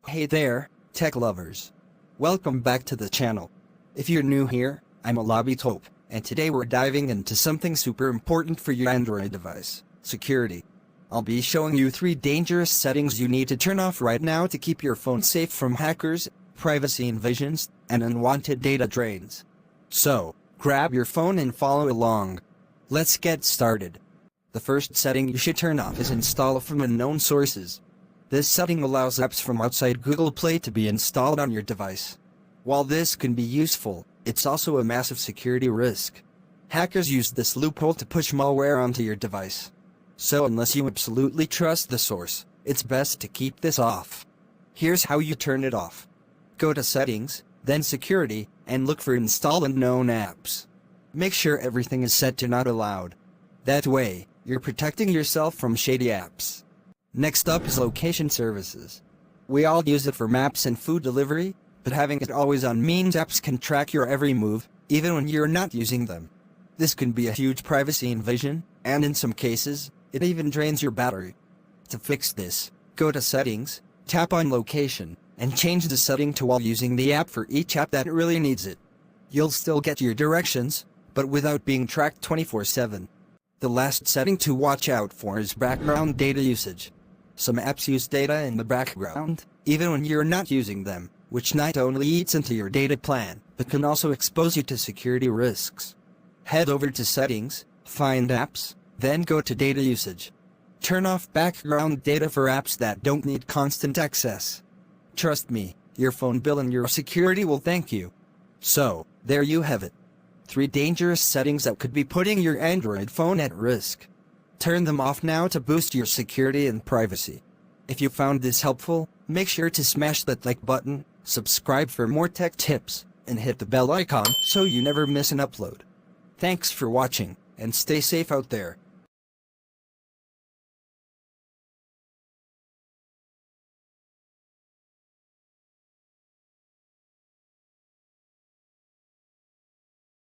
Hey there, tech lovers. Welcome back to the channel. If you're new here, I'm Alabitope, and today we're diving into something super important for your Android device: security. I'll be showing you 3 dangerous settings you need to turn off right now to keep your phone safe from hackers, privacy invasions, and unwanted data drains. So, grab your phone and follow along. Let's get started. The first setting you should turn off is install from unknown sources. This setting allows apps from outside Google Play to be installed on your device. While this can be useful, it's also a massive security risk. Hackers use this loophole to push malware onto your device. So unless you absolutely trust the source, it's best to keep this off. Here's how you turn it off. Go to Settings, then Security, and look for Install Unknown Apps. Make sure everything is set to Not Allowed. That way, you're protecting yourself from shady apps. Next up is location services. We all use it for maps and food delivery, but having it always on means apps can track your every move, even when you're not using them. This can be a huge privacy invasion, and in some cases, it even drains your battery. To fix this, go to Settings, tap on Location, and change the setting to while using the app for each app that really needs it. You'll still get your directions, but without being tracked 24/7. The last setting to watch out for is background data usage. Some apps use data in the background, even when you're not using them, which not only eats into your data plan, but can also expose you to security risks. Head over to Settings, find Apps, then go to Data Usage. Turn off background data for apps that don't need constant access. Trust me, your phone bill and your security will thank you. So, there you have it. 3 dangerous settings that could be putting your Android phone at risk. Turn them off now to boost your security and privacy. If you found this helpful, make sure to smash that like button, subscribe for more tech tips, and hit the bell icon so you never miss an upload. Thanks for watching, and stay safe out there.